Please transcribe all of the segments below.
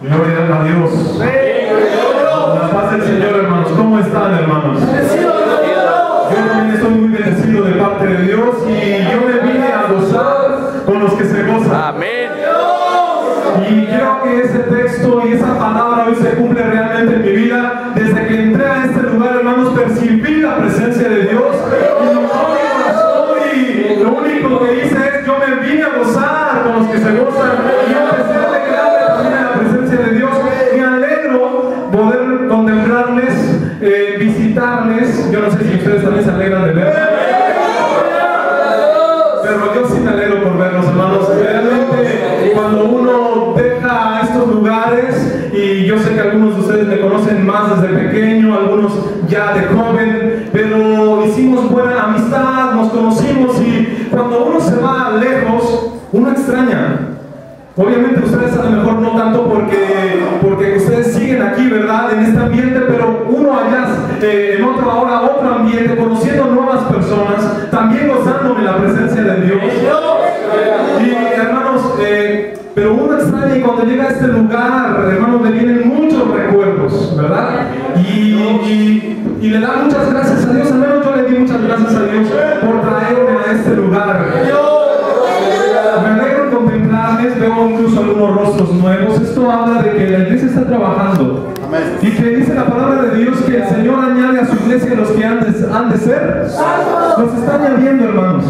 Gloria a Dios. La paz del Señor, hermanos. ¿Cómo están, hermanos? Yo también estoy muy bendecido de parte de Dios y yo me vine a gozar con los que se gozan. Amén. Y creo que ese texto y esa palabra hoy se cumple realmente en mi vida. Desde que entré a este lugar, hermanos, percibí la presencia de Dios. Y lo único que hice es, yo me vine a gozar con los que se gozan. Y empecé a alegrarme también en la presencia de Dios. Me alegro poder contemplarles, visitarles. Yo no sé si ustedes también se alegran de verlos. Pero yo sí me alegro por verlos, hermanos. Realmente, cuando uno deja estos lugares, y yo sé que algunos de ustedes me conocen más desde pequeño, algunos ya de joven, pero hicimos buena amistad, nos conocimos, y cuando uno se va lejos, uno extraña. Obviamente ustedes a lo mejor no tanto porque ustedes siguen aquí, ¿verdad? En este ambiente, pero uno allá en otro ambiente, conociendo nuevas personas, también gozándome la presencia de Dios. Y hermanos, pero uno extraña, y cuando llega a este lugar, hermanos, le vienen muchos recuerdos, ¿verdad? Y le da muchas gracias a Dios. Al menos yo le di muchas gracias a Dios por traerme a este lugar. Me alegro contemplarles, veo incluso algunos rostros nuevos. Esto habla de que la iglesia está trabajando. Amén. Y que dice la palabra de Dios que el Señor añade a su iglesia los que han de ser. Los está añadiendo, hermanos.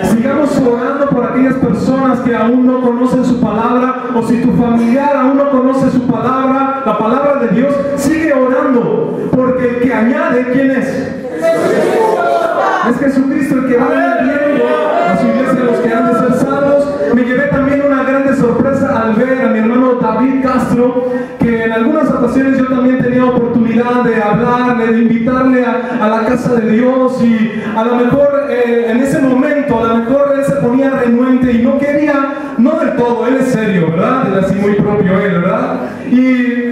Sigamos orando por aquellas personas que aún no conocen su palabra, o si tu familiar aún no conoce su palabra, la palabra de Dios, sigue orando, porque el que añade, ¿quién es? Es Jesucristo el que va añadiendo a su iglesia los que han de ser salvos. Me llevé también una grande sorpresa al ver a mi hermano David Castro, que en algunas ocasiones yo también tenía oportunidad de hablarle, de invitarle a la casa de Dios, y a lo mejor en ese momento, a lo mejor él se ponía renuente y no quería, no del todo, él es serio, ¿verdad? Él así muy propio él, ¿verdad?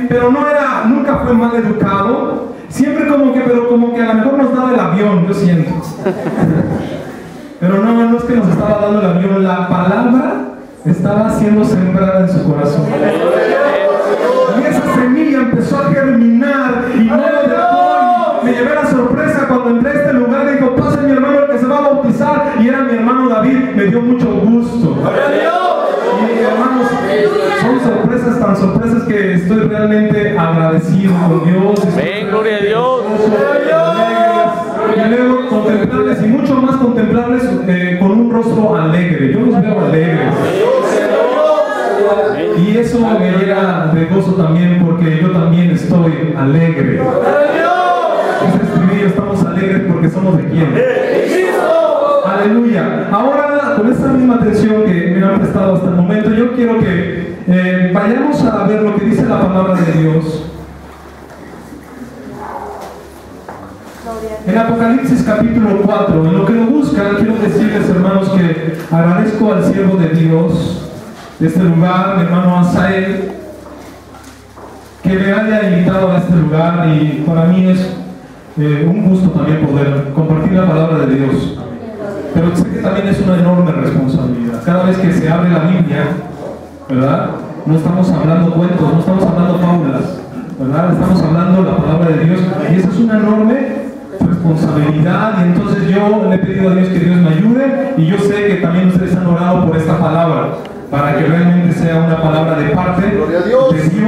Pero nunca fue mal educado. Siempre pero como que a lo mejor nos daba el avión, yo siento. Pero no es que nos estaba dando el avión, la palabra estaba siendo sembrada en su corazón. Y esa semilla empezó a germinar y no lo dejó. Me llevé la sorpresa cuando entré a este lugar. Dijo, pase mi hermano el que se va a bautizar, y era mi hermano David. Me dio mucho gusto. Y hermanos, son sorpresas, tan sorpresas, que estoy realmente agradecido con Dios. Amén, gloria a Dios. Y luego contemplarles, y mucho más contemplarles con un rostro alegre. Yo los veo alegres. Y eso me llena de gozo también, porque yo también estoy alegre. Ese estribillo, estamos alegres porque somos de quién. Aleluya. Ahora, con esta misma atención que me han prestado hasta el momento, yo quiero que vayamos a ver lo que dice la palabra de Dios. En Apocalipsis capítulo 4, en lo que lo buscan, quiero decirles, hermanos, que agradezco al siervo de Dios de este lugar, mi hermano Asael, que me haya invitado a este lugar, y para mí es un gusto también poder compartir la palabra de Dios. Pero sé que también es una enorme responsabilidad. Cada vez que se abre la Biblia, ¿verdad? No estamos hablando cuentos, no estamos hablando fábulas, ¿verdad? Estamos hablando la palabra de Dios, y esa es una enorme responsabilidad. Y entonces yo le he pedido a Dios que Dios me ayude, y yo sé que también ustedes han orado por esta palabra, para que realmente sea una palabra de parte de Dios. Estoy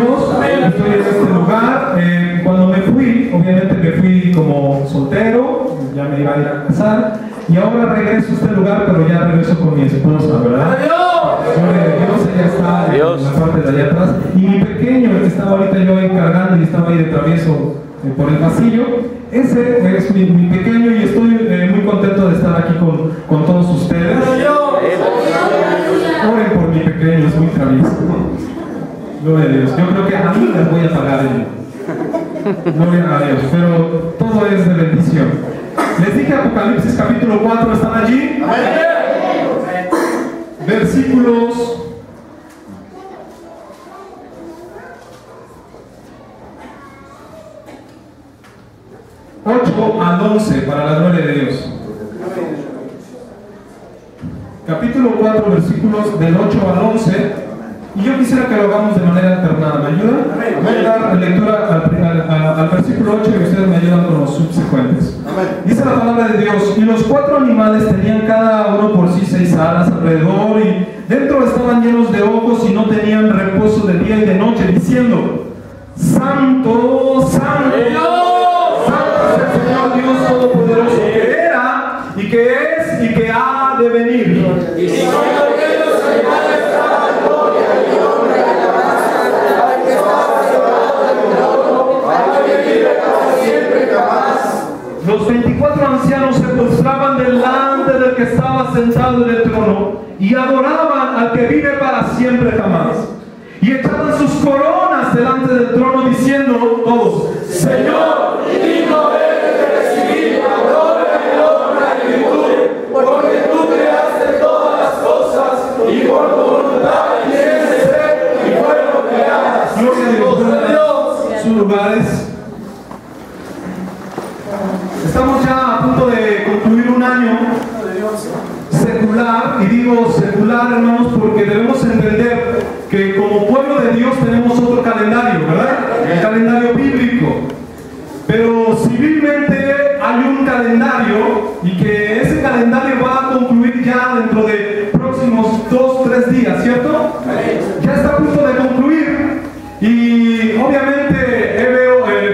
en este lugar. Cuando me fui, obviamente me fui como soltero, ya me iba a ir a casar, y ahora regreso a este lugar, pero ya regreso con mi esposa, ¿verdad? Dios ya está en la parte de allá atrás, y mi pequeño, el que estaba ahorita yo encargando y estaba ahí de travieso por el pasillo, ese es mi pequeño, y estoy muy contento de estar aquí con todos ustedes. Oren por mi pequeño, es muy travieso. Gloria a Dios. Yo creo que a mí les voy a pagar gloria a Dios, pero todo es de bendición. Les dije Apocalipsis capítulo 4, ¿están allí? Versículos 8 al 11, para la gloria de Dios. Capítulo 4, versículos del 8 al 11. Y yo quisiera que lo hagamos de manera alternada. ¿Me ayudan? Voy a dar lectura al versículo 8 y ustedes me ayudan con los subsecuentes. Dice la palabra de Dios: y los 4 animales tenían cada uno por sí 6 alas alrededor, y dentro estaban llenos de ojos y no tenían reposo de día y de noche, diciendo: Santo, Santo, Santo es el Señor Dios Todopoderoso, que era, y que es, y que ha de venir. Los 24 ancianos se postraban delante del que estaba sentado en el trono y adoraban al que vive para siempre jamás. Y echaban sus coronas delante del trono diciendo todos: Señor, digno eres de recibir la gloria y la honra y virtud, porque tú creaste todas las cosas y por tu voluntad tienes de ser y fueron creadas. Gloria a Dios. Sus lugares. Estamos ya a punto de concluir un año secular, y digo secular, hermanos, porque debemos entender que como pueblo de Dios tenemos otro calendario, ¿verdad? El calendario bíblico. Pero civilmente hay un calendario, y que ese calendario va a concluir ya dentro de próximos 2-3 días, ¿cierto? Ya está a punto de concluir, y obviamente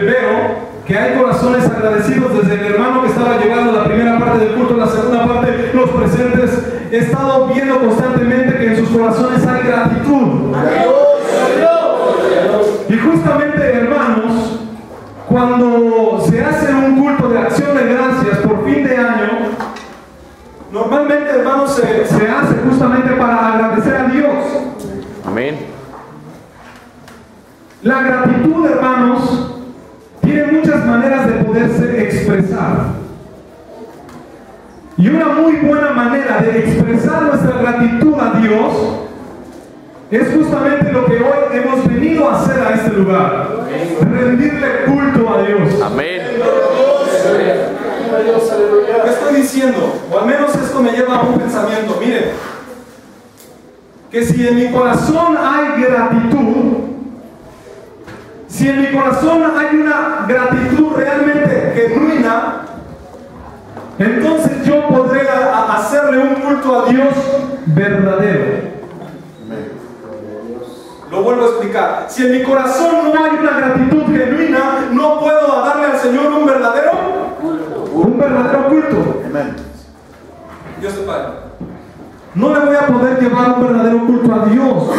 veo que hay corazones agradecidos, desde el hermano que estaba llegando a la primera parte del culto, la segunda parte, los presentes. He estado viendo constantemente que en sus corazones hay gratitud. Y justamente, hermanos, cuando se hace un culto de acción de gracias por fin de año, normalmente, hermanos, se hace justamente para agradecer a Dios. Amén. La gratitud, hermanos, tiene muchas maneras de poderse expresar. Y una muy buena manera de expresar nuestra gratitud a Dios es justamente lo que hoy hemos venido a hacer a este lugar: rendirle culto a Dios. Amén. ¿Qué estoy diciendo? O al menos esto me lleva a un pensamiento. Miren, que si en mi corazón hay gratitud, si en mi corazón hay una gratitud realmente genuina, entonces yo podré hacerle un culto a Dios verdadero. Lo vuelvo a explicar. Si en mi corazón no hay una gratitud genuina, no puedo darle al Señor un verdadero culto. Dios te pague. No le voy a poder llevar un verdadero culto a Dios.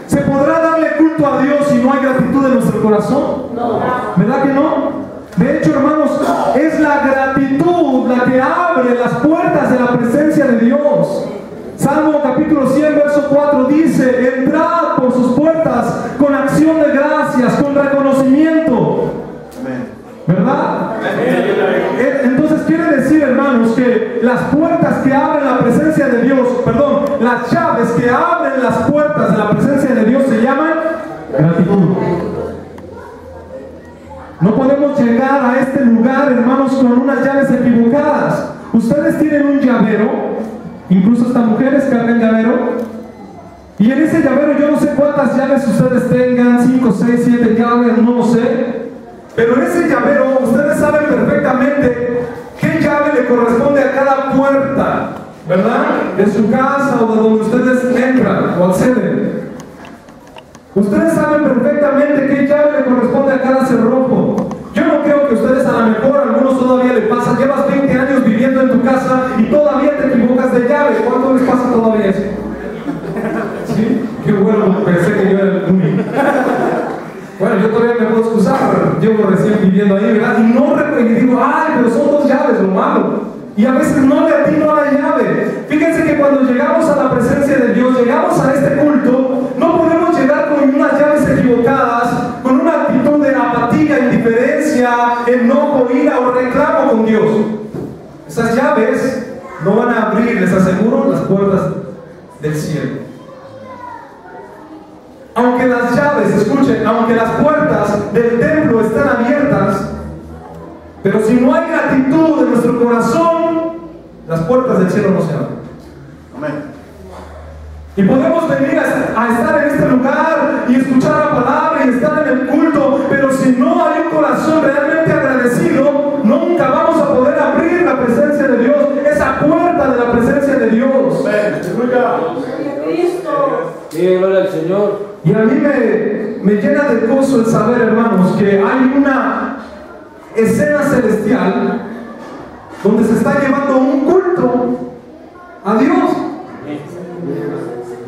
¿Se podrá darle culto a Dios si no hay gratitud en nuestro corazón? No. ¿Verdad que no? De hecho, hermanos, es la gratitud la que abre las puertas de la presencia de Dios. Salmo capítulo 100, verso 4 dice: entrad por sus puertas con acción de gracias, con reconocimiento. ¿Verdad? Entonces quiere decir, hermanos, que las puertas que abren la presencia de Dios, perdón, las llaves que abren las puertas de la presencia de Dios se llaman gratitud. No podemos llegar a este lugar, hermanos, con unas llaves equivocadas. Ustedes tienen un llavero, incluso estas mujeres cargan llavero, y en ese llavero yo no sé cuántas llaves ustedes tengan, 5, 6, 7 llaves, no lo sé. Pero en ese llavero ustedes saben perfectamente qué llave le corresponde a cada puerta, ¿verdad? De su casa o de donde ustedes entran o acceden. Ustedes saben perfectamente qué llave le corresponde a cada cerrojo. Yo no creo que ustedes, a lo mejor, a algunos todavía le pasa. Llevas 20 años viviendo en tu casa y todavía te equivocas de llave. ¿Cuánto les pasa todavía eso? ¿Sí? Qué bueno, pensé que yo era el único. Bueno, yo todavía me puedo excusar, llevo recién viviendo ahí, ¿verdad? Y no y digo: ay, pero son 2 llaves, lo malo. Y a veces no le atino a la llave. Fíjense que cuando llegamos a la presencia de Dios, llegamos a este culto, no podemos llegar con unas llaves equivocadas, con una actitud de apatía, indiferencia, enojo, ira o reclamo con Dios. Esas llaves no van a abrir, les aseguro, las puertas del cielo. Aunque las llaves, escuchen, aunque las puertas del templo están abiertas, pero si no hay gratitud en nuestro corazón, las puertas del cielo no se abren. Amén. Y podemos venir a estar en este lugar Sí, gloria al Señor. Y a mí me llena de gozo el saber, hermanos, que hay una escena celestial donde se está llevando un culto a Dios.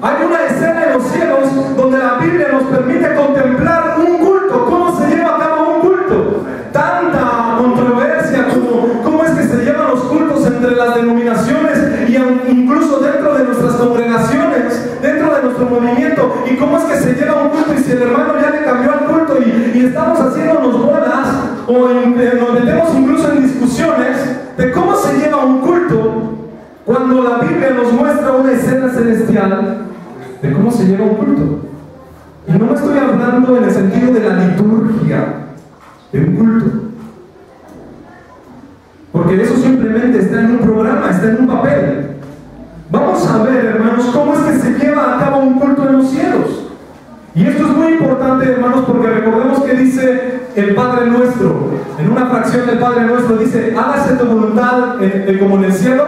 Hay una escena en los cielos donde la Biblia nos permite contemplar un culto. ¿Cómo se lleva a cabo un culto? Tanta controversia como cómo es que se llevan los cultos entre las denominaciones y incluso dentro de nuestras congregaciones, dentro de nuestro movimiento, y cómo es que se lleva un culto y si el hermano ya le cambió al culto y estamos haciéndonos bolas o nos metemos incluso en discusiones de cómo se lleva un culto, cuando la Biblia nos muestra una escena celestial de cómo se lleva un culto. Y no me estoy hablando en el sentido de la liturgia de un culto, porque eso simplemente está en un programa, está en un papel. Vamos a ver, hermanos, cómo es que se lleva a cabo un culto en los cielos. Y esto es muy importante, hermanos, porque recordemos que dice el Padre Nuestro, en una fracción del Padre Nuestro dice: hágase tu voluntad como en el cielo,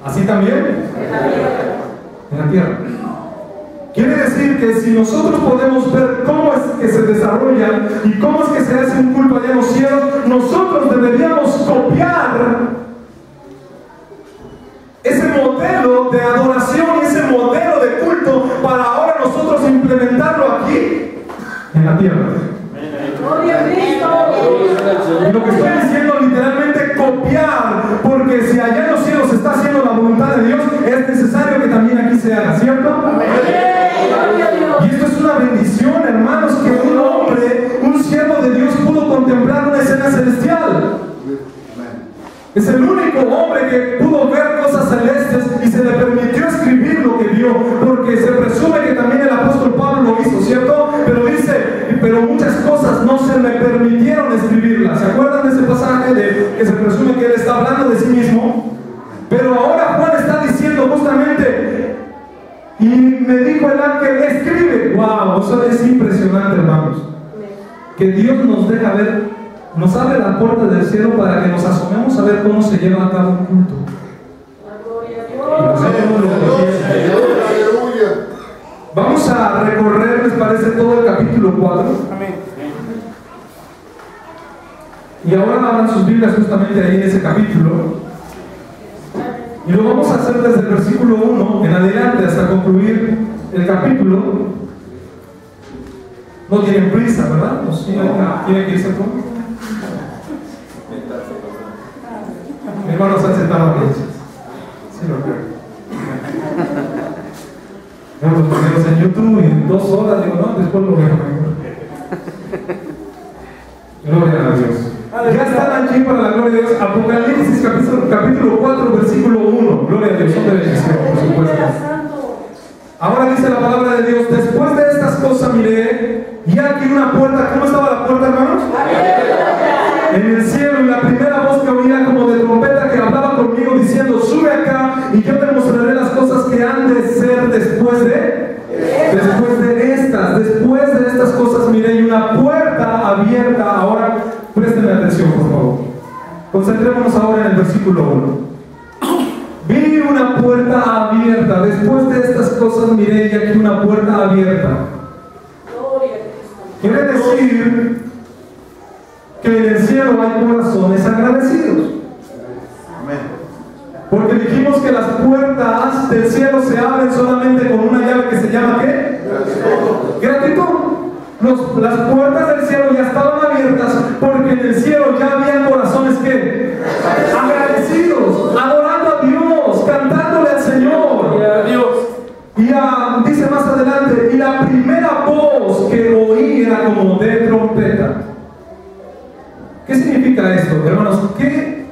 así también en la tierra. Quiere decir que si nosotros podemos ver cómo es que se desarrolla y cómo es que se hace un culto allá en los cielos, nosotros deberíamos copiar ese modelo de adoración, ese modelo de culto, para ahora nosotros implementarlo aquí en la tierra. Y lo que estoy diciendo literalmente copiar, porque si allá en los cielos se está haciendo la voluntad de Dios, es necesario que también aquí se haga, ¿cierto? Y esto es una bendición, hermanos, que un hombre, un siervo de Dios, pudo contemplar una escena celestial. Es el único hombre que pudo ver cosas celestes y se le permitió escribir lo que vio, porque se presume que también el apóstol Pablo lo hizo, ¿cierto? Pero dice, pero muchas cosas no se me permitieron escribirlas. ¿Se acuerdan de ese pasaje que se presume que él está hablando de sí mismo? Pero ahora Juan está diciendo justamente: y me dijo el ángel, escribe. ¡Wow! Eso es impresionante, hermanos. Que Dios nos deja ver, nos abre la puerta del cielo para que nos asomemos a ver cómo se lleva a cabo un culto. Y nosotros vamos a recorrer, ¿les parece, todo el capítulo 4? Amén. Y ahora abran sus Biblias justamente ahí en ese capítulo. Y lo vamos a hacer desde el versículo 1 en adelante hasta concluir el capítulo. No tienen prisa, ¿verdad? ¿No tienen que irse tú? Mi hermano se ha sentado aquí. Sí, lo creo. Vemos los videos en YouTube y en 2 horas, digo, no, después lo veo mejor. Gloria a Dios. Ya están aquí para la gloria de Dios. Apocalipsis capítulo 4, versículo 1. Gloria a Dios, son de bendición, por supuesto. Ahora dice la palabra de Dios: después de estas cosas miré, y aquí una puerta. ¿Cómo estaba la puerta, hermanos? En el cielo, y la primera voz que oía como de trompeta que hablaba conmigo diciendo: sube acá y yo te mostraré las cosas que han de ser después de estas cosas miré, y una puerta abierta. Ahora préstenme atención, por favor. Concentrémonos ahora en el versículo 1. Vi una puerta abierta. Después de estas cosas miré, y aquí una puerta abierta. Quiere decir que en el cielo hay corazones agradecidos. Porque dijimos que las puertas del cielo se abren solamente con una llave que se llama ¿qué? Gratitud. Las puertas del cielo ya estaban abiertas porque en el cielo ya habían corazones ¿qué? Agradecidos, adorando a Dios, cantándole al Señor. Y dice más adelante: y la primera voz que oí era como de trompeta. ¿Qué significa esto, hermanos? ¿Qué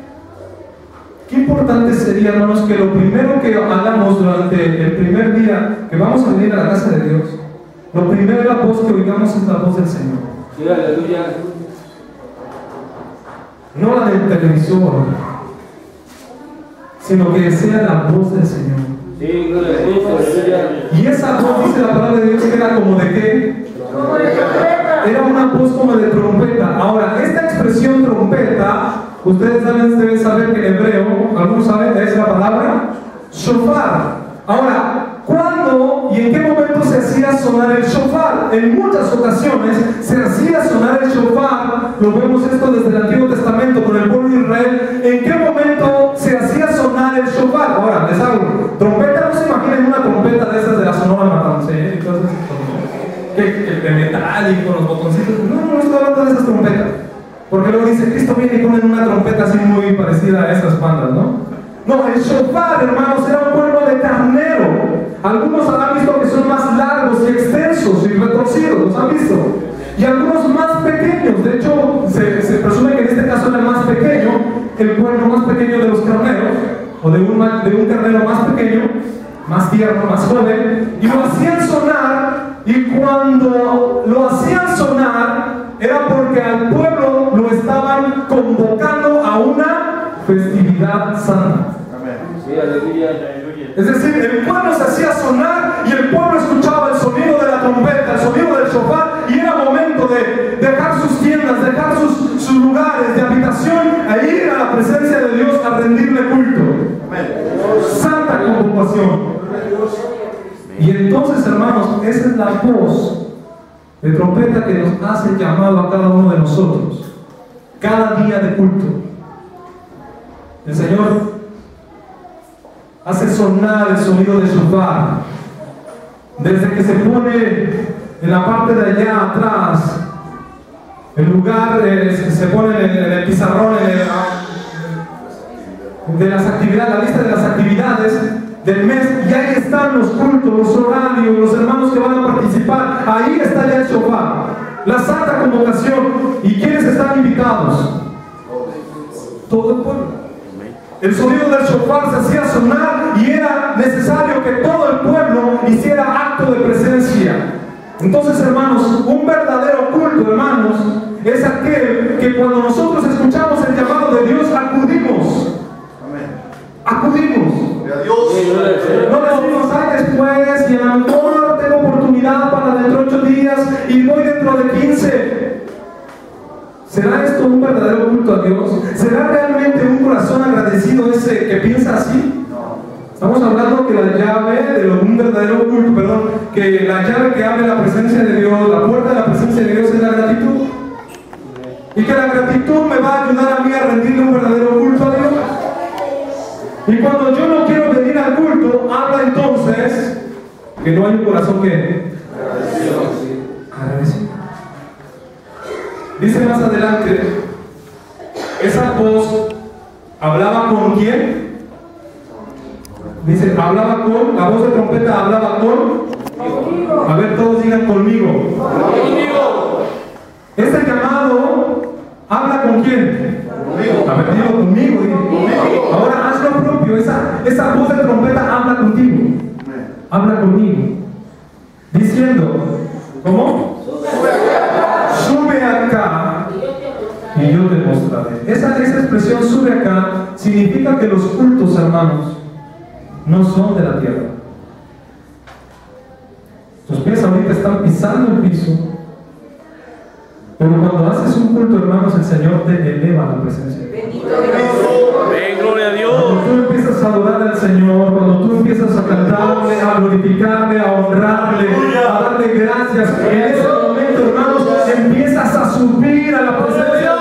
importante sería, hermanos, que lo primero que hagamos durante el primer día que vamos a venir a la casa de Dios, lo primero, la voz que oigamos es la voz del Señor? Sí, aleluya. No la del televisor, sino que sea la voz del Señor. Sí, gloria a Dios, aleluya. Y esa voz, dice la palabra de Dios, que era como de ¿qué? Como de trompeta. Era una voz como de trompeta. Ahora, esta expresión trompeta, ustedes deben saber que en hebreo, algunos saben, es la palabra shofar. Ahora, ¿cuándo sonar el shofar. En muchas ocasiones se hacía sonar el shofar. Lo vemos esto desde el Antiguo Testamento con el pueblo de Israel. ¿En qué momento se hacía sonar el shofar? Ahora, les hago, trompeta, no se imaginen una trompeta de esas de la Sonora Matancera, entonces, de metal y con los botoncitos. No estoy hablando de esas trompetas. Porque luego dice, Cristo viene y ponen una trompeta así muy parecida a esas bandas, ¿no? No, el shofar, hermanos, era un cuerno de carnero. Algunos han visto que son más largos y extensos y retorcidos, ¿los han visto? Y algunos más pequeños. De hecho, se presume que en este caso era más pequeño, el cuerno más pequeño de los carneros, o de un carnero más pequeño, más tierno, más joven, y lo hacían sonar, y cuando lo hacían sonar, era porque al pueblo lo estaban convocando a una festividad santa. Sí, aleluya. Es decir, el pueblo se hacía sonar y el pueblo escuchaba el sonido de la trompeta, el sonido del shofar, y era momento de dejar sus tiendas, dejar sus lugares de habitación e ir a la presencia de Dios a rendirle culto. Santa convocación. Y entonces, hermanos, esa es la voz de trompeta que nos hace llamado a cada uno de nosotros, cada día de culto. El Señor hace sonar el sonido de shofar desde que se pone en la parte de allá atrás. El lugar se pone en el pizarrón de las actividades, la lista de las actividades del mes, y ahí están los cultos, los horarios, los hermanos que van a participar. Ahí está ya el shofar, la santa convocación. ¿Y quiénes están invitados? Todo el pueblo. El sonido del shofar se hacía sonar y era necesario que todo el pueblo hiciera acto de presencia. Entonces, hermanos, un verdadero culto, hermanos, es aquel que cuando nosotros escuchamos el llamado de Dios, acudimos. Acudimos. No decimos, ay, después, y a lo mejor tengo oportunidad para dentro de 8 días y voy dentro de 15. ¿Será esto un verdadero culto a Dios? ¿Será realmente un corazón agradecido ese que piensa así? Estamos hablando que la llave de un verdadero culto, que la llave que abre la presencia de Dios, la puerta de la presencia de Dios es la gratitud. Y que la gratitud me va a ayudar a mí a rendirle un verdadero culto a Dios. Y cuando yo no quiero venir al culto, habla entonces que no hay un corazón que agradecido. Dice más adelante, esa voz hablaba con ¿quién? Dice, hablaba con, la voz de trompeta hablaba con, a ver, todos digan conmigo. Este llamado habla con ¿quién? A ver, digo conmigo. Ahora haz lo propio, esa voz de trompeta habla contigo, habla conmigo, diciendo, ¿cómo? Sube acá y yo te mostraré. Esa expresión sube acá significa que los cultos, hermanos, no son de la tierra. Tus pies ahorita están pisando el piso, pero cuando haces un culto, hermanos, el Señor te eleva a la presencia. Amén, gloria a Dios. Cuando tú empiezas a adorar al Señor, cuando tú empiezas a cantarle, a glorificarle, a honrarle, a darle gracias, en ese momento, hermanos, empiezas a subir a la presencia de Dios.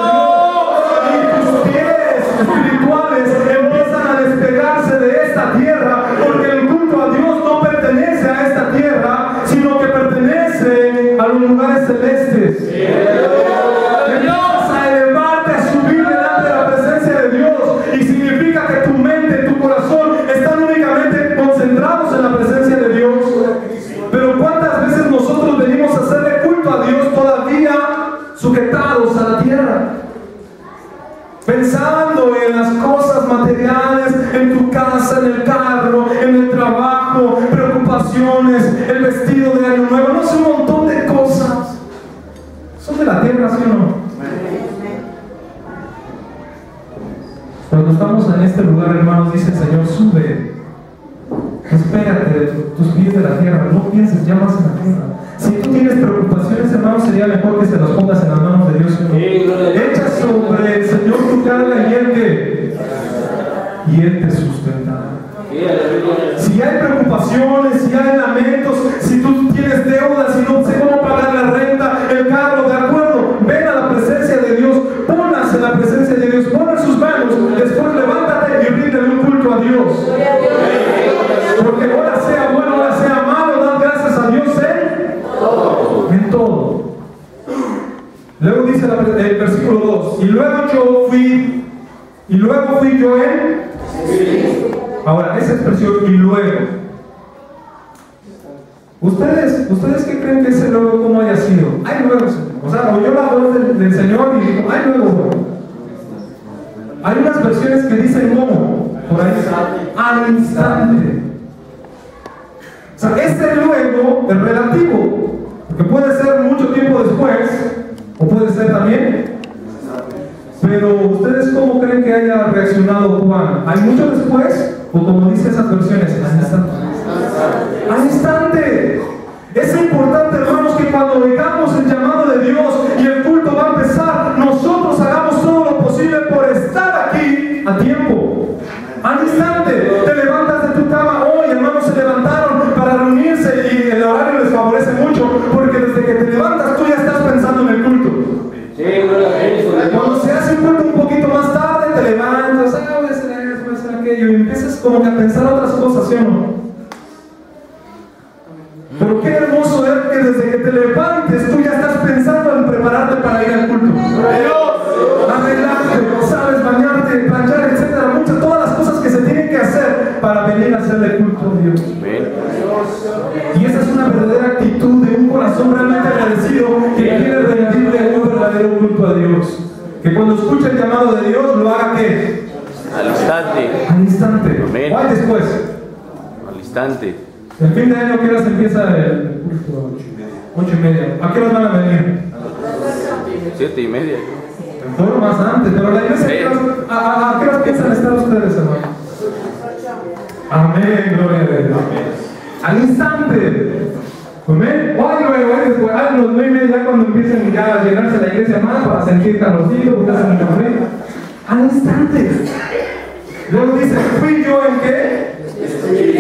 Y tus pies espirituales empiezan a despegarse de esta tierra, porque el culto a Dios no pertenece a esta tierra, sino que pertenece a los lugares celestes. Empiezas a elevarte, a subir delante de la presencia de Dios, y significa que tu mente y tu corazón están únicamente concentrados en la presencia de Dios. Pero ¿cuántas veces nosotros venimos a hacerle culto a Dios todavía sujetados a la tierra? Pensando en las cosas materiales, en tu casa, en el carro, en el trabajo, preocupaciones, el vestido de año nuevo, no sé, un montón de cosas. Son de la tierra, ¿sí o no? Cuando estamos en este lugar, hermanos, dice el Señor, sube, espérate de tus pies de la tierra, no pienses ya más en la tierra. Si tú tienes preocupaciones, hermanos, sería mejor que se las pongas en las manos de Dios. Echa sobre el Señor tu carga y Él te sustentará. Si hay preocupaciones, si hay lamentos, si tú tienes deudas, dice el versículo 2. Y luego fui yo en... Ahora, esa expresión, y luego. ¿Ustedes qué creen que ese luego cómo haya sido? Ay, luego, Señor. O sea, oyó la voz del Señor y dijo, ay, luego. Hay unas versiones que dicen cómo, por ahí, al instante. O sea, ese luego es relativo, porque puede ser mucho tiempo después, o puede ser también. Pero ¿ustedes cómo creen que haya reaccionado Juan? ¿Hay mucho después? O como dice esas versiones, al instante. Al instante. Es importante, hermanos, que cuando oigamos el llamado de Dios y el culto va a empezar, nosotros hagamos todo lo posible por estar aquí a tiempo. Al instante. Te levantas de tu cama. Hoy, hermanos, se levantaron para reunirse y el horario les favorece mucho, porque desde que te levantas tú ya estás pensando en el culto. Cuando se hace un culto un poquito más tarde, te levantas, voy a hacer eso, voy a hacer aquello, y empiezas como que a pensar otras cosas, ¿sí o no? Pero qué hermoso es que desde que te levantes tú ya estás pensando en prepararte para ir al culto. Arreglarte, sabes, bañarte, planchar, etcétera, muchas, todas las cosas que se tienen que hacer para venir a hacerle culto a Dios. Y esa es una verdadera actitud de un corazón realmente agradecido que quiere rendirle un verdadero culto a Dios. Que cuando escuche el llamado de Dios lo haga ¿qué? Al instante. Al instante. Amén. ¿Cuál después? Al instante. El fin de año, ¿a qué horas empieza el culto? 8:30. ¿A qué horas van a venir? 7:30. Bueno, más antes, pero la iglesia, ¿a qué horas piensan estar ustedes, hermano? Amén, gloria a Dios. Al instante. Amén. Después, a las 9:30, ya cuando empiecen ya a llenarse la iglesia más para sentir calorcito, porque hacen un café. Al instante. Luego dice, ¿fui yo en qué?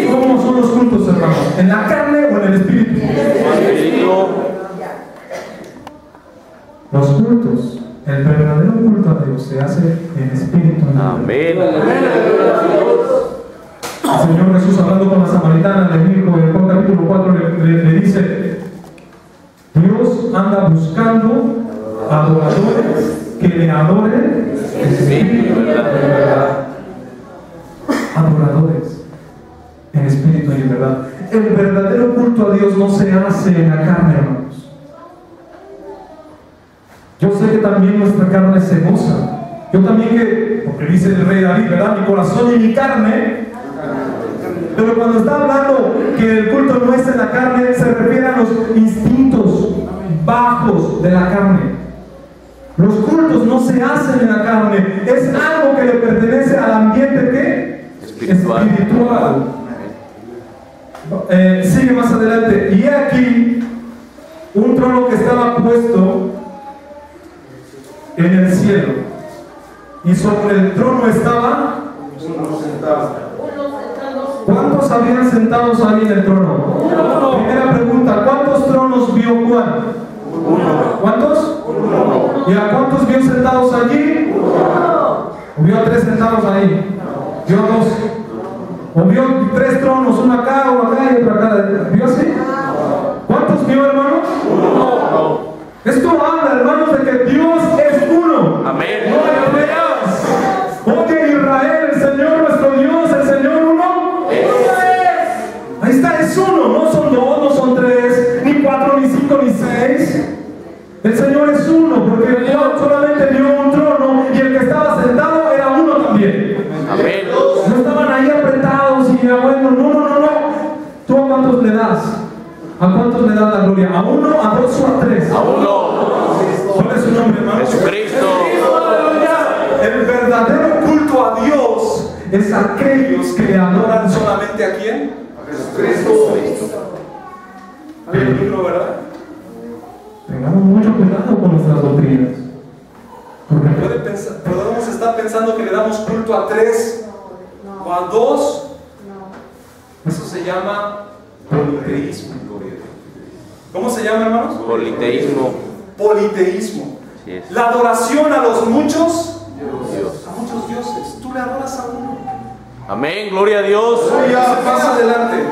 ¿Cómo son los cultos, hermanos? ¿En la carne o en el espíritu? Los cultos, el verdadero culto a Dios se hace en espíritu. Amén. El Señor Jesús, hablando con la samaritana, le dijo en Juan capítulo 4, le dice: Dios anda buscando adoradores que le adoren en espíritu y verdad. Adoradores en espíritu y en verdad. El verdadero culto a Dios no se hace en la carne, hermanos. Yo sé que también nuestra carne se goza. Yo también porque dice el rey David, ¿verdad? Mi corazón y mi carne. Pero cuando está hablando que el culto no es en la carne, se refiere a los instintos bajos de la carne. Los cultos no se hacen en la carne, es algo que le pertenece al ambiente ¿qué? Espiritual. Sigue más adelante. Y aquí un trono que estaba puesto en el cielo, y sobre el trono estaba uno sentado. ¿Cuántos habían sentados ahí en el trono? Uno. Primera pregunta, ¿cuántos tronos vio Juan? Uno. ¿Cuántos? Uno. ¿Y a cuántos vio sentados allí? Uno. ¿O vio 3 sentados ahí? ¿Vio 2? ¿O vio 3 tronos, uno acá, uno acá y otro acá? ¿Vio así? ¿Cuántos vio, hermanos? Uno. Esto habla, hermanos, de que Dios es uno. Amén. No hay peleas. Oye, Israel, el Señor nuestro Dios, el Señor uno. Ahí está, es uno, no son 2, no son 3, ni 4, ni 5, ni 6. El Señor es uno, porque Dios solamente dio un trono y el que estaba sentado era uno también. Amén. No estaban ahí apretados y bueno, no. ¿Tú a cuántos le das? ¿A cuántos le das la gloria? ¿A 1, a 2 o a 3? A 1. ¿Cuál es su nombre, hermano? Jesucristo. El verdadero culto a Dios es aquellos que le adoran solamente a quién? A Jesucristo. Peligro, ¿verdad? Tengamos mucho cuidado con nuestras doctrinas, porque podemos estar pensando que le damos culto a 3 o a 2. Eso se llama politeísmo. ¿Cómo se llama, hermanos? Politeísmo. Politeísmo. Así es. La adoración a los muchos Dios. a muchos dioses. Tú le adoras a uno. Amén, gloria a Dios. Más adelante.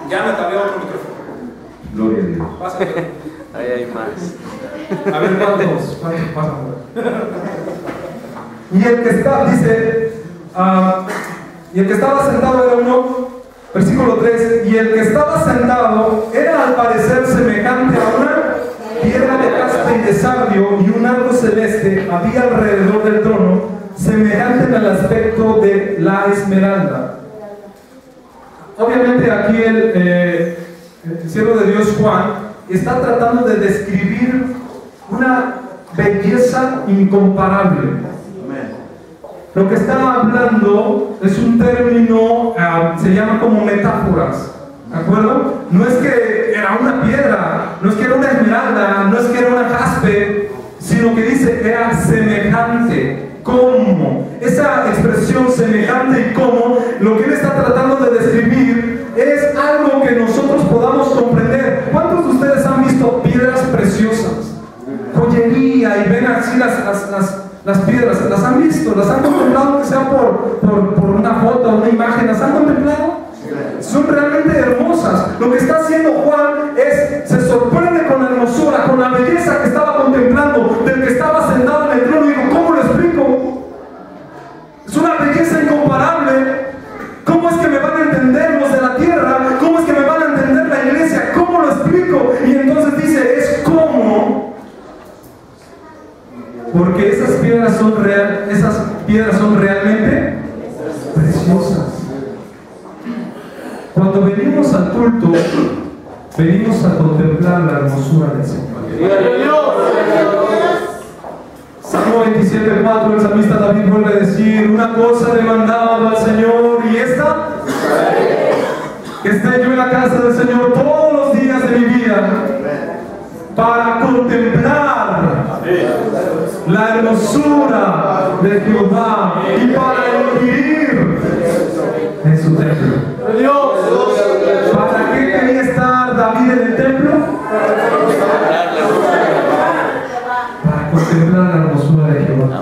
Ya me cambió otro micrófono. Gloria a Dios. Ahí hay más. A ver, ¿cuántos pasan? Y el que está, dice, y el que estaba sentado era uno, versículo 3, y el que estaba sentado era al parecer semejante a una piedra de caspa y de sardio, y un arco celeste había alrededor del trono, semejante en el aspecto de la esmeralda. Obviamente aquí el siervo de Dios Juan está tratando de describir una belleza incomparable. Lo que está hablando es un término, se llama como metáforas, ¿de acuerdo? No es que era una piedra, no es que era una esmeralda, no es que era una jaspe, sino que dice era semejante. ¿Cómo? Esa expresión semejante y cómo, lo que él está tratando de describir es algo que nosotros podamos comprender. ¿Cuántos de ustedes han visto piedras preciosas? Joyería, y ven así las piedras, ¿las han visto? ¿Las han contemplado, que sea por una foto o una imagen? ¿Las han contemplado? Son realmente hermosas. Lo que está haciendo Juan es, se sorprende con la hermosura, con la belleza que estaba contemplando del que estaba sentado en el trono. Y digo, ¿cómo lo explico? Es una belleza incomparable. ¿Cómo es que me van a entender los de la tierra? ¿Cómo es que me van a entender la iglesia? ¿Cómo lo explico? Y entonces dice, es como, porque esas piedras son realmente preciosas. Cuando venimos al culto, venimos a contemplar la hermosura del Señor. Salmo 27:4, el salmista David vuelve a decir, una cosa le mandaba al Señor, y esta, que esté yo en la casa del Señor todos los días de mi vida, para contemplar la hermosura de Jehová y para vivir en su templo. ¿Para qué quería estar David en el templo? Para contemplar la hermosura de Jehová.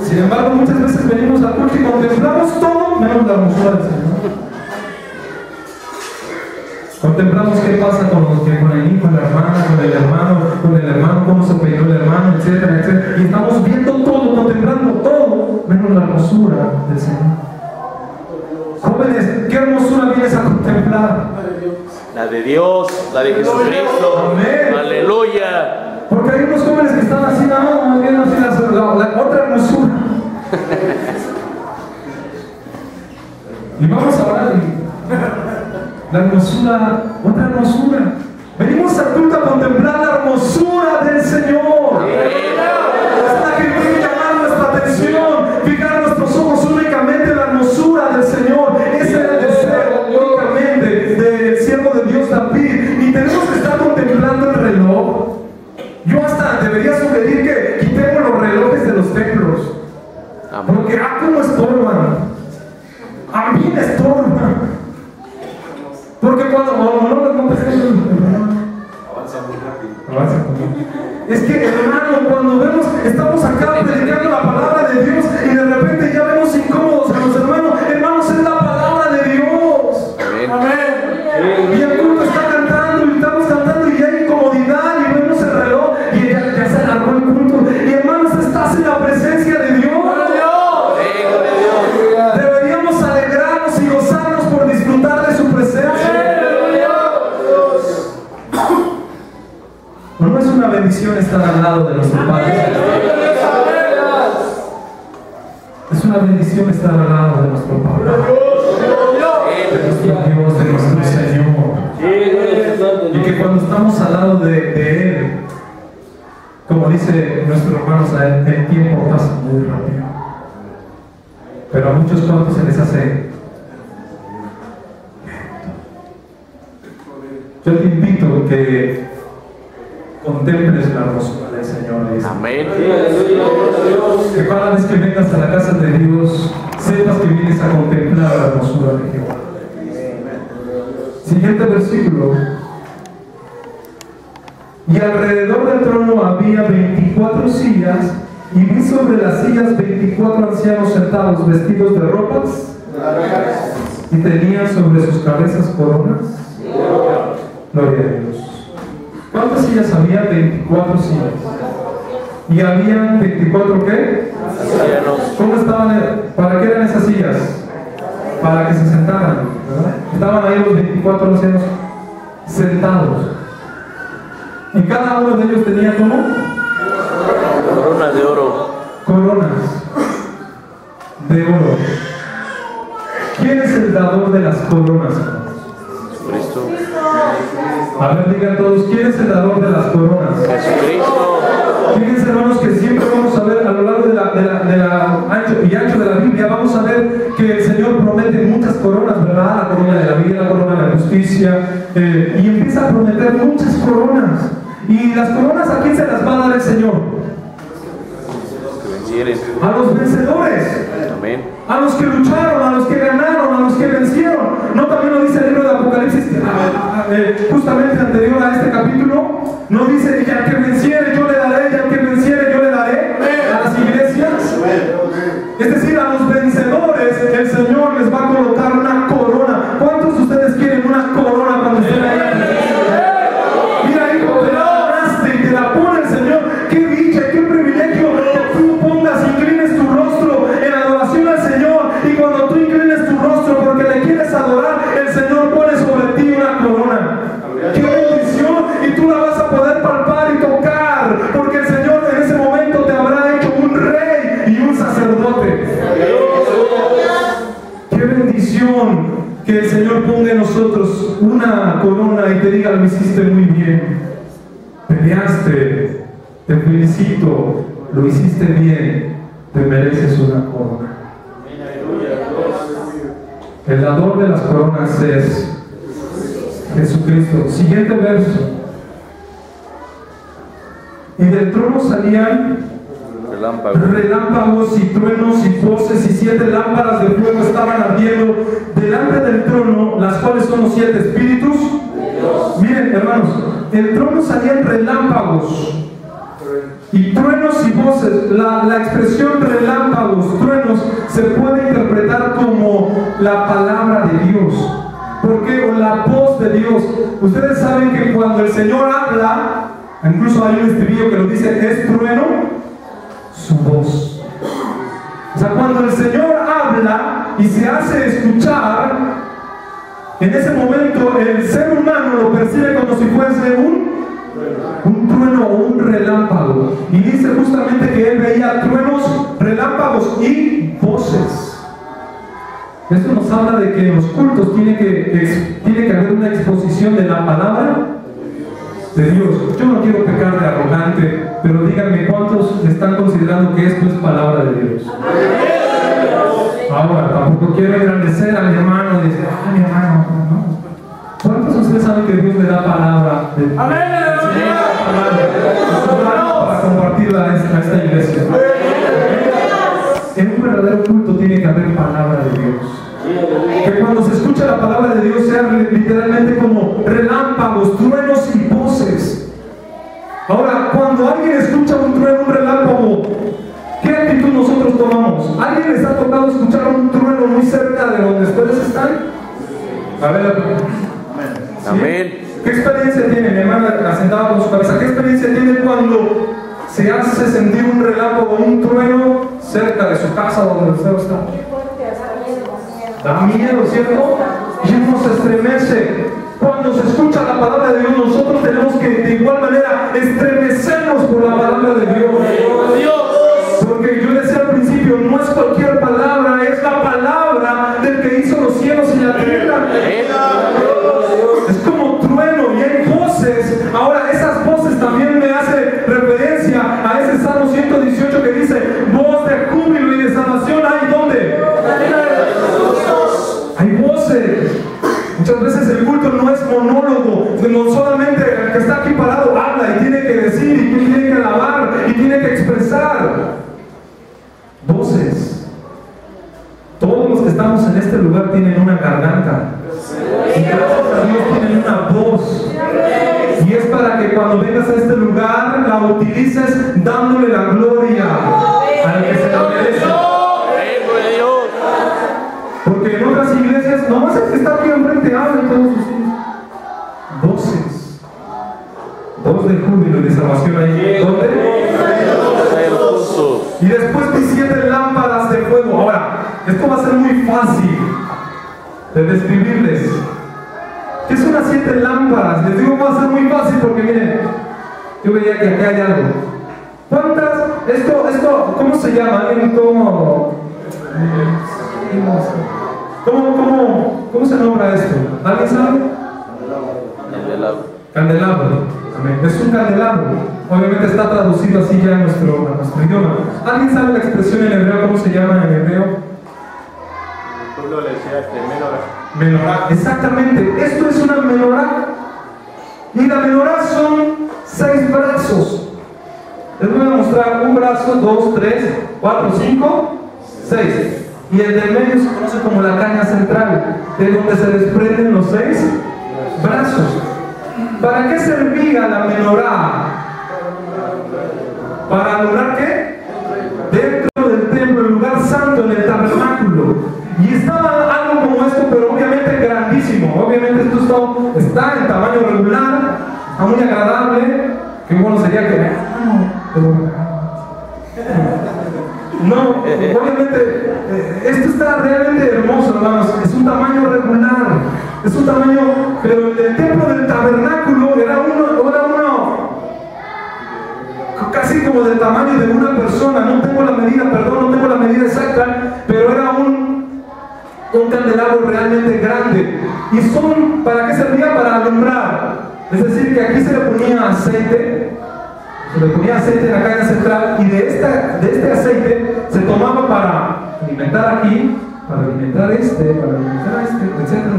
Sin embargo, muchas veces venimos al culto y contemplamos todo menos la hermosura del Señor. Contemplamos qué pasa con el hijo, la hermana, con el hermano, cómo se peinó el hermano, etcétera, etcétera. Y estamos viendo todo, contemplando todo, menos la hermosura del Señor. Jóvenes, ¿qué hermosura vienes a contemplar? La de Dios, la de Jesucristo. Amén. Aleluya. Porque hay unos jóvenes que están así, no, viendo así la otra hermosura. Y vamos a hablar la hermosura, otra hermosura. Venimos al culto a contemplar la hermosura del Señor. Es la que tiene que llamar nuestra atención, fijar nuestros ojos únicamente en la hermosura del Señor. Ese era el deseo únicamente del siervo de Dios David. Y tenemos que estar contemplando el reloj. Yo hasta debería sugerir que quitemos los relojes de los templos, porque cómo estorban. A mí me estorban. Porque cuando avanza muy rápido. Es que, hermano, cuando vemos, estamos acá predicando la palabra de Dios y de repente ya vemos incómodos a los hermanos. Hermanos, es la palabra de Dios. Amén. Y el culto está cantando y estamos cantando y hay incomodidad y vemos el reloj y ya se alargó el culto. Y hermanos, estás en la presencia de Dios. Deberíamos alegrarnos y gozarnos por disfrutar de su presencia. ¿No es una bendición estar al lado de nuestro Padre? Es una bendición estar al lado de nuestro Padre, de nuestro Dios, de nuestro Señor. Y que cuando estamos al lado de Él, como dice nuestro hermano, el tiempo pasa muy rápido. Pero a muchos cuantos se les hace. Yo te invito a que contemples la hermosura del Señor. Amén. Que cada vez que vengas a la casa de Dios, sepas que vienes a contemplar la hermosura de Jehová. Siguiente versículo. Y alrededor del trono había 24 sillas, y vi sobre las sillas 24 ancianos sentados, vestidos de ropas, y tenían sobre sus cabezas coronas. Gloria a Dios. sillas había? 24 sillas. ¿Y había 24 qué? Ancianos. ¿Cómo estaban? ¿Para qué eran esas sillas? Para que se sentaran, ¿verdad? Estaban ahí los 24 ancianos sentados. Y cada uno de ellos tenía ¿cómo? Coronas de oro. Coronas de oro. ¿Quién es el dador de las coronas? Jesucristo. A ver, digan todos, ¿quién es el dador de las coronas? Jesucristo. Fíjense, hermanos, que siempre vamos a ver a lo largo de la ancho de la Biblia, vamos a ver que el Señor promete muchas coronas, ¿verdad? La corona de la vida, la corona de la justicia, y empieza a prometer muchas coronas. ¿Y las coronas a quién se las va a dar el Señor? Que vencieren. A los vencedores. Amén. A los que lucharon, a los que ganaron, a los que vencieron. ¿No también lo dice el libro de Apocalipsis, justamente anterior a este capítulo? ¿No dice que al que venciere yo le daré, y al que venciere yo le daré a las iglesias? Es decir, a los vencedores el Señor les va a colocar una corona. ¿Cuántos de ustedes quieren una corona cuando estén ahí? Mira, hijo, te la ganaste y te la pone el Señor. ¡Qué dicha, qué privilegio que tú pongas, inclines tu rostro en adoración al Señor! Y cuando tú inclines tu rostro porque le quieres adorar, el Señor pone sobre ti una corona. ¡Qué bendición! Y tú la vas a poder palpar y tocar, porque el Señor en ese momento te habrá hecho un rey y un sacerdote. ¡Qué bendición! Que el Señor ponga en nosotros una corona y te diga: lo hiciste muy bien, peleaste, te felicito, lo hiciste bien, te mereces una corona. El dador de las coronas es Jesucristo. Siguiente verso. Y del trono salían relámpagos y truenos y voces, y 7 lámparas de fuego estaban ardiendo delante del trono, las cuales son los 7 espíritus. Miren, hermanos, del trono salían relámpagos y truenos y voces. La expresión relámpagos, truenos, se puede interpretar como la palabra de Dios. ¿Por qué? O la voz de Dios. Ustedes saben que cuando el Señor habla, incluso hay un estribillo que lo dice: es trueno su voz. O sea, cuando el Señor habla y se hace escuchar, en ese momento el ser humano lo percibe como si fuese un trueno o un relámpago. Y dice justamente que él veía truenos, relámpagos y voces. Esto nos habla de que en los cultos tiene que haber una exposición de la palabra de Dios. Yo no quiero pecar de arrogante, pero díganme, ¿cuántos están considerando que esto es palabra de Dios? Ahora, tampoco quiero engrandecer a mi hermano y decir: ah, mi hermano, no. ¿Cuántos de ustedes saben que Dios le da palabra de Dios? Para compartirla a esta iglesia. En un verdadero culto tiene que haber palabra de Dios. Que cuando se escucha la palabra de Dios sea literalmente como relámpagos, truenos y voces. Ahora, cuando alguien escucha un trueno, un relámpago, ¿qué actitud nosotros tomamos? ¿Alguien les ha tocado escuchar un trueno muy cerca de donde ustedes están? A ver, ¿sí? Amén. ¿Qué experiencia tiene, mi hermana, sentada con su cabeza? ¿Qué experiencia tiene cuando se hace sentir un relámpago, un trueno cerca de su casa donde usted está? Da miedo, ¿cierto? Y uno se estremece. Cuando se escucha la palabra de Dios, nosotros tenemos que de igual manera estremecernos por la palabra de Dios. Porque yo decía al principio, no es cualquier palabra, es la palabra del que hizo los cielos y la tierra. Es como trueno y hay voces. Ahora, esas voces también me hace referencia a ese Salmo 118 que dice: voz de júbilo y de salvación hay ¿dónde? Hay voces. Muchas veces el culto no es monólogo, no solamente el que está aquí parado habla y tiene que decir y tiene que alabar y tiene que expresar. Voces. Todos los que estamos en este lugar tienen una garganta y gracias a Dios tienen una voz, y es para que cuando vengas a este lugar la utilices dándole la gloria al que se la merece. Porque en otras iglesias nomás el que está aquí enfrente habla y todos sus hijos. Voces. voz de júbilo y de salvación ahí. ¿Dónde? Y después vi 7 lámparas de fuego. Ahora, esto va a ser muy fácil de describirles. ¿Qué son las 7 lámparas? Les digo, va a ser muy fácil porque miren, yo veía que acá hay algo. ¿Cuántas? Esto, ¿cómo se llama? ¿Alguien ¿Cómo se nombra esto? ¿Alguien sabe? Candelabro. Candelabro. Es un candelabro. Obviamente está traducido así ya a nuestro idioma. ¿Alguien sabe la expresión en hebreo? ¿Cómo se llama en hebreo? Tú lo decías de menorá. Menorá. Exactamente. Esto es una menorá. Y la menorá son 6 brazos. Les voy a mostrar un brazo, 2, 3, 4, 5, 6. Y el del medio se conoce como la caña central, de donde se desprenden los 6 brazos. ¿Para qué servía la menorá? ¿Para alumbrar qué? Dentro del templo, el lugar santo, en el tabernáculo. Y estaba algo como esto, pero obviamente grandísimo. Obviamente esto está en tamaño regular, está muy agradable. Qué bueno sería que... No, obviamente, esto está realmente hermoso, hermanos. Es un tamaño regular, es un tamaño, pero el templo del tabernáculo era uno casi como del tamaño de una persona. No tengo la medida, perdón, no tengo la medida exacta, pero era un candelabro realmente grande. ¿Y para qué servía? Para alumbrar. Es decir, que aquí se le ponía aceite. Se le ponía aceite en la caña central y de este aceite se tomaba para alimentar aquí, para alimentar para alimentar etcétera, etcétera.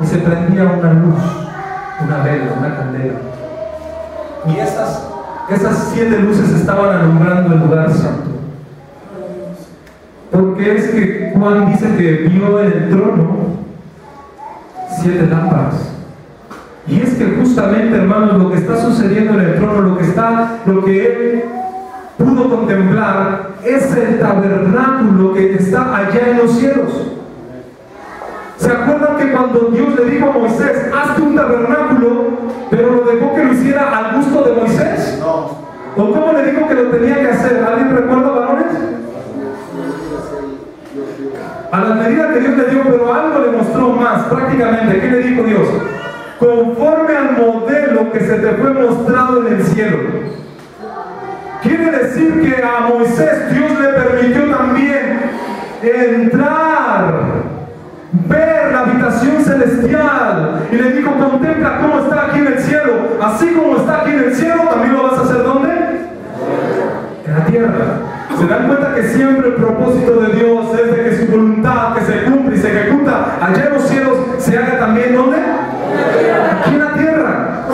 Y se prendía una luz, una vela, una candela. Y esas 7 luces estaban alumbrando el lugar santo. Porque es que Juan dice que vio en el trono 7 lámparas. Y es que justamente, hermanos, lo que está sucediendo en el trono, lo que él pudo contemplar, es el tabernáculo que está allá en los cielos. ¿Se acuerdan que cuando Dios le dijo a Moisés, hazte un tabernáculo, pero lo dejó que lo hiciera al gusto de Moisés? No. ¿O cómo le dijo que lo tenía que hacer? ¿Alguien recuerda, varones? A la medida que Dios le dio, pero algo le mostró más, prácticamente. ¿Qué le dijo Dios? Conforme al modelo que se te fue mostrado en el cielo. Quiere decir que a Moisés Dios le permitió también entrar, ver la habitación celestial, y le dijo, contempla cómo está aquí en el cielo. Así como está aquí en el cielo, también lo vas a hacer ¿dónde? En la tierra. ¿Se dan cuenta que siempre el propósito de Dios es de que su voluntad, que se cumple y se ejecuta allá en los cielos, se haga también ¿dónde? Aquí en la tierra?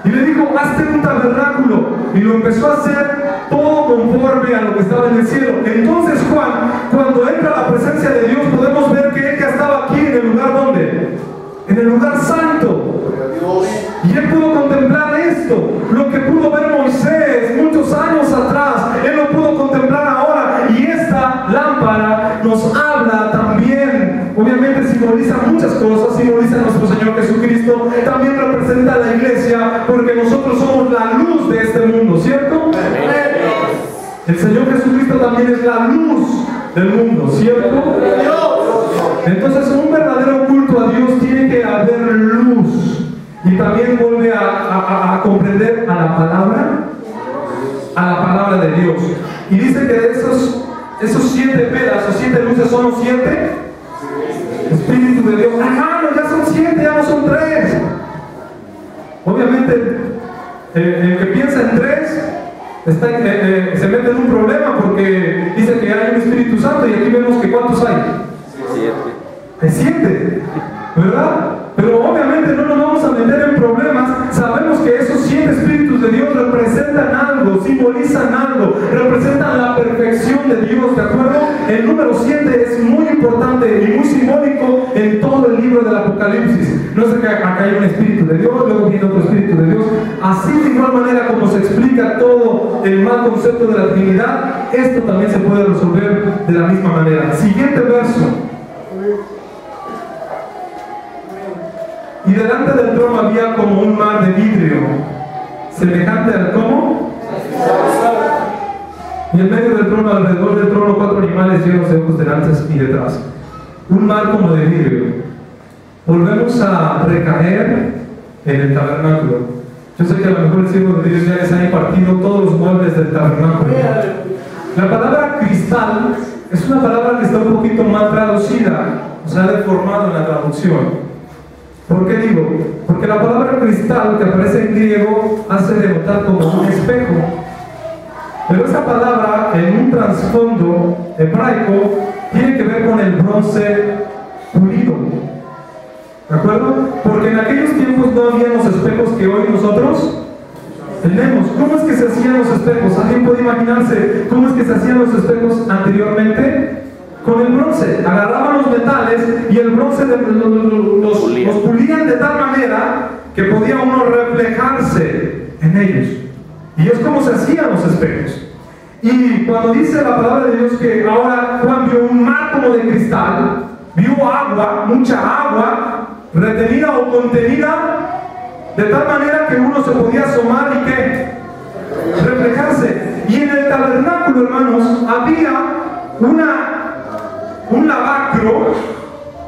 Y le dijo, hazte un tabernáculo, y lo empezó a hacer todo conforme a lo que estaba en el cielo. Entonces Juan, cuando entra a la presencia de Dios, podemos ver que él ya estaba aquí en el lugar ¿dónde? En el lugar santo. Y él pudo contemplar esto, lo que pudo ver Moisés muchos años atrás, él lo pudo contemplar ahora. Y esta lámpara nos habla también, obviamente simboliza muchas cosas, simboliza a nuestro Señor Jesucristo, también representa a la iglesia, porque nosotros somos la luz de este mundo, ¿cierto? El Señor Jesucristo también es la luz del mundo, ¿cierto? Entonces, en un verdadero culto a Dios tiene que haber luz. Y también vuelve a comprender a la palabra de Dios. Y dice que de esos 7 velas o 7 luces son los 7 Espíritus de Dios. Hermano, ya son 7, ya no son 3. Obviamente, el que piensa en 3 se mete en un problema, porque dice que hay un Espíritu Santo, y aquí vemos que ¿cuántos hay? 7. Hay 7, ¿verdad? Pero obviamente no nos vamos a meter en problemas. Sabemos que esos 7 Espíritus de Dios representan algo, simbolizan algo, representan la perfección de Dios, ¿de acuerdo? El número 7 es muy importante y muy simbólico en todo el libro del Apocalipsis. No sé que acá hay un Espíritu de Dios, luego viene otro Espíritu de Dios. Así de igual manera como se explica todo el mal concepto de la Trinidad, esto también se puede resolver de la misma manera. Siguiente verso. Y delante del trono había como un mar de vidrio, trono, alrededor del trono 4 animales llenos de ojos delante y detrás. Un mar como de vidrio. Volvemos a recaer en el tabernáculo. Yo sé que a lo mejor el siervo de Dios ya les ha impartido todos los muebles del tabernáculo. La palabra cristal es una palabra que está un poquito mal traducida, o sea, deformado en la traducción. ¿Por qué digo? Porque la palabra cristal que aparece en griego hace denotar como un espejo. Pero esa palabra, en un trasfondo hebraico, tiene que ver con el bronce pulido. ¿De acuerdo? Porque en aquellos tiempos no había los espejos que hoy nosotros tenemos. ¿Cómo es que se hacían los espejos? ¿Alguien puede imaginarse cómo es que se hacían los espejos anteriormente? Con el bronce. Agarraban los metales y el bronce los pulían de tal manera que podía uno reflejarse en ellos. Y es como se hacían los espejos. Y cuando dice la palabra de Dios que ahora Juan vio un mar como de cristal, vio agua, mucha agua, retenida o contenida, de tal manera que uno se podía asomar y ¿qué? Reflejarse. Y en el tabernáculo, hermanos, había un lavacro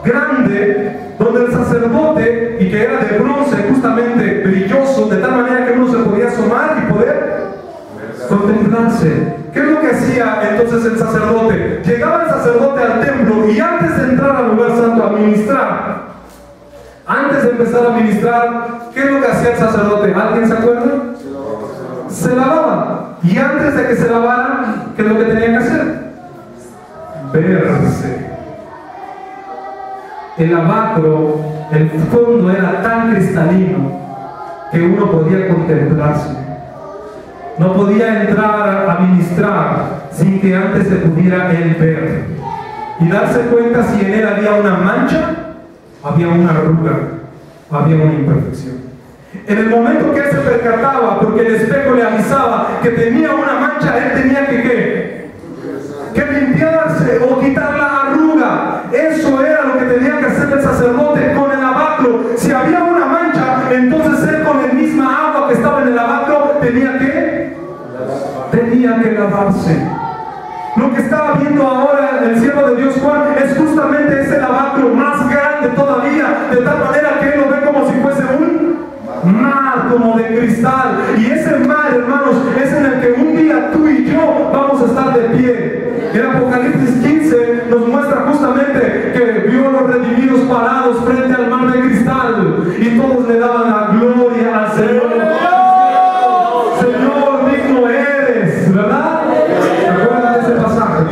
grande donde el sacerdote, y que era de bronce justamente brilloso, de tal manera que uno se podía asomar y poder contemplarse. ¿Qué es lo que hacía entonces el sacerdote? Llegaba el sacerdote al templo y antes de entrar al lugar santo a ministrar, antes de empezar a ministrar, ¿qué es lo que hacía el sacerdote? ¿Alguien se acuerda? Se lavaba. Y antes de que se lavara, ¿qué es lo que tenía que hacer? Verse. El lavacro, el fondo era tan cristalino que uno podía contemplarse. No podía entrar a ministrar sin que antes se pudiera él ver y darse cuenta si en él había una mancha, había una arruga, había una imperfección. En el momento que él se percataba, porque el espejo le avisaba que tenía una mancha, él tenía que limpiarse o quitar la arruga. Eso era lo que tenía que hacer el sacerdote con el lavacro. Si había una mancha, entonces él con la misma agua que estaba en el lavacro tenía que lavarse. Lo que estaba viendo ahora el siervo de Dios Juan es justamente ese lavacro más grande todavía, de tal manera que él lo ve como si fuese un mar como de cristal. Y ese mar, hermanos, es en el que un día tú y yo vamos a estar de pie. En Apocalipsis 15 nos muestra justamente que vio a los redimidos parados frente al mar de cristal y todos le daban la gloria al Señor. Señor, digno eres, ¿verdad? ¿Recuerdan ese pasaje?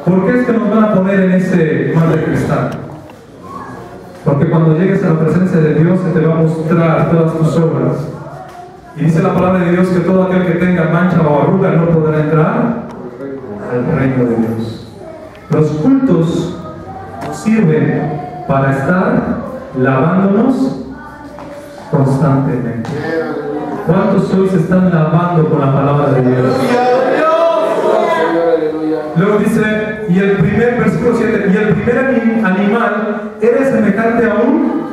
¿Por qué es que nos van a poner en ese mar de cristal? Porque cuando llegues a la presencia de Dios se te va a mostrar todas tus obras. Y dice la palabra de Dios que todo aquel que tenga mancha o arruga no podrá entrar al reino de Dios. Los cultos nos sirven para estar lavándonos constantemente. ¿Cuántos hoy se están lavando con la palabra de Dios? Luego dice, y el primer versículo 7, y el primer animal era semejante a un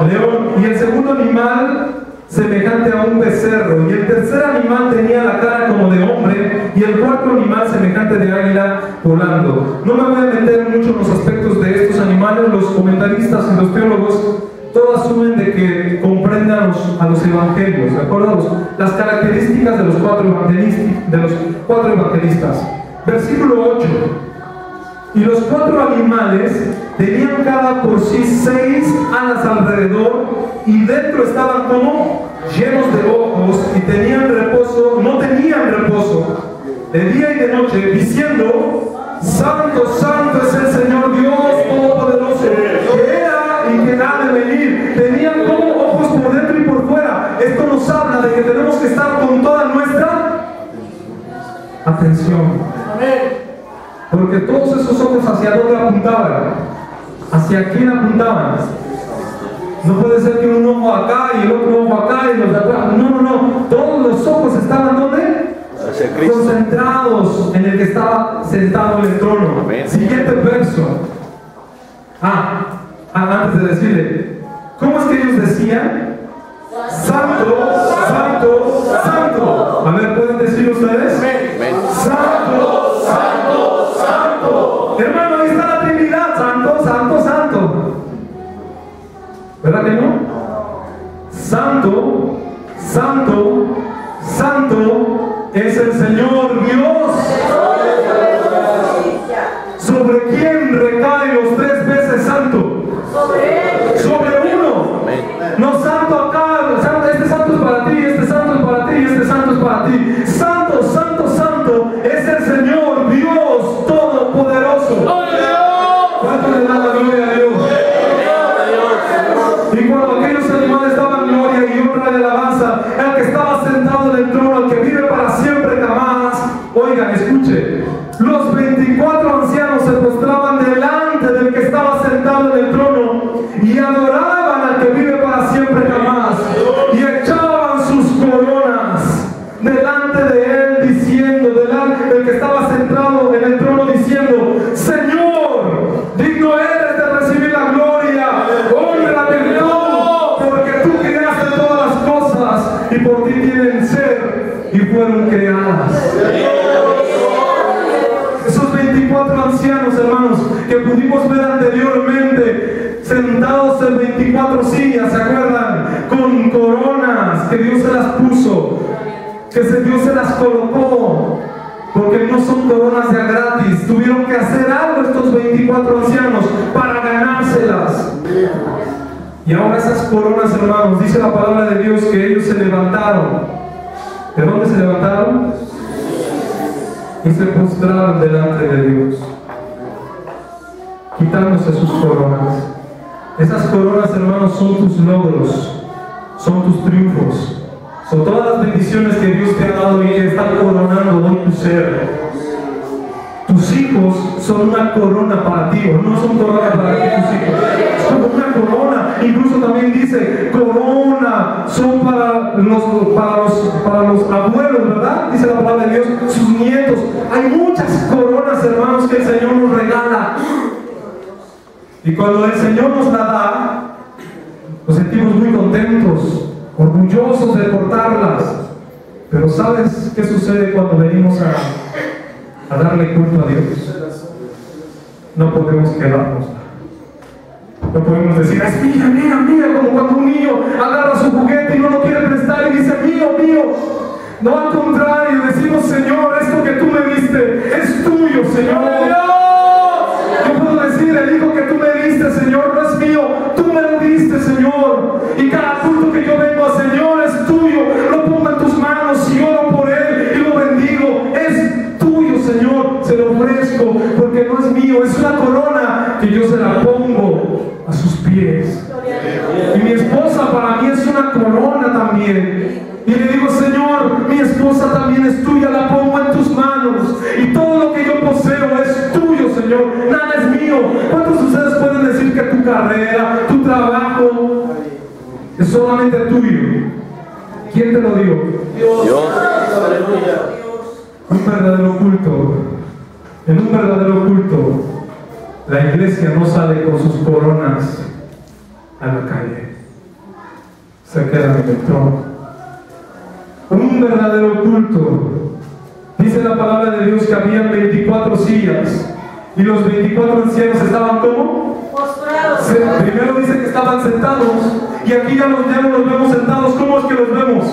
león, y el segundo animal semejante a un becerro, y el tercer animal tenía la cara como de hombre, y el cuarto animal semejante de águila volando. No me voy a meter mucho en los aspectos de estos animales. Los comentaristas y los teólogos todos asumen de que comprendan a los evangelios, ¿de acuerdo? Las características de los cuatro evangelistas. Versículo 8. Y los cuatro animales tenían cada por sí 6 alas alrededor, y dentro estaban como llenos de ojos, y no tenían reposo, de día y de noche, diciendo: Santo, santo es el Señor Dios Todopoderoso, que era y que ha de venir. Tenían como ojos por dentro y por fuera. Esto nos habla de que tenemos que estar con toda nuestra atención. Porque todos esos ojos, ¿hacia dónde apuntaban? ¿Hacia quién apuntaban? No puede ser que un ojo acá y el otro ojo acá y los de atrás. No. Todos los ojos estaban ¿dónde? Concentrados en el que estaba sentado en el trono. Amén. Siguiente verso. Antes de decirle, ¿cómo es que ellos decían? Santo, santo, santo. A ver, ¿pueden decirlo ustedes? Amén. Santo, santo, santo. Hermano, ahí está la Trinidad. Santo, santo, santo. ¿Verdad que no? Santo, santo, santo es el Señor Dios. ¿Sobre quién recae los 3 veces santo? Sobre uno. No santo acá, este santo es para ti, este santo es para ti, este santo es para ti. Santo, santo, santo es el Señor Dios Todopoderoso. ¿Cuánto le da la gloria a Dios? Y cuando aquellos animales daban gloria y honra y alabanza al que estaba sentado en el trono, al que vive para siempre jamás, oigan, escuche, los 24 ancianos se postraban delante del que estaba sentado en el trono y adoraban al que vive para siempre jamás y echaban sus coronas delante de él diciendo, delante del que estaba sentado en el trono diciendo: Señor, digno eres de recibir la gloria, honra, virtud, porque tú creaste todas las cosas y por ti tienen ser y fueron creadas. Esos 24 ancianos, hermanos, que pudimos ver anteriormente, sentados en 24 sillas, ¿se acuerdan? Con coronas que Dios se las puso, que Dios se las colocó, porque no son coronas de a gratis. Tuvieron que hacer algo estos 24 ancianos para ganárselas. Y ahora esas coronas, hermanos, dice la palabra de Dios que ellos se levantaron. ¿De dónde se levantaron? Y se postraron delante de Dios, quitándose sus coronas. Esas coronas, hermanos, son tus logros, son tus triunfos, son todas las bendiciones que Dios te ha dado y que están coronando hoy tu ser. Tus hijos son una corona para ti, o no son corona para ti tus hijos, es como una corona. Incluso también dice corona son para los abuelos, ¿verdad? Dice la palabra de Dios, sus nietos. Hay muchas coronas, hermanos, que el Señor nos regala, y cuando el Señor nos la da, nos sentimos muy contentos, orgullosos de portarlas. Pero ¿sabes qué sucede cuando venimos a darle culto a Dios? No podemos quedarnos. No podemos decir: es mía, mía, mía, como cuando un niño agarra su juguete y no lo quiere prestar y dice: mío, mío. No, al contrario, decimos: Señor, esto que tú me diste es tuyo, Señor. Yo puedo decir: el hijo que tú me diste, Señor, no es mío, tú me lo diste, Señor. Y cada culto que yo vengo a, Señor, es tuyo. Lo pongo en tus manos y oro por él y lo bendigo. Es tuyo, Señor, se lo ofrezco, porque no es mío, es una corona que yo se la pongo a sus pies. Y mi esposa para mí es una corona también. Y le digo: Señor, mi esposa también es tuya, la pongo en tus manos. Y todo lo que yo poseo es tuyo, Señor, nada es mío. ¿Cuántos de ustedes pueden decir que tu carrera, tu trabajo es solamente tuyo? ¿Quién te lo dio? Dios. Un verdadero culto. En un verdadero culto, la iglesia no sale con sus coronas a la calle, se queda en el trono. Un verdadero culto, dice la palabra de Dios que habían 24 sillas y los 24 ancianos estaban ¿cómo? Postrados. Primero dice que estaban sentados, y aquí ya no los vemos sentados. ¿Cómo es que los vemos?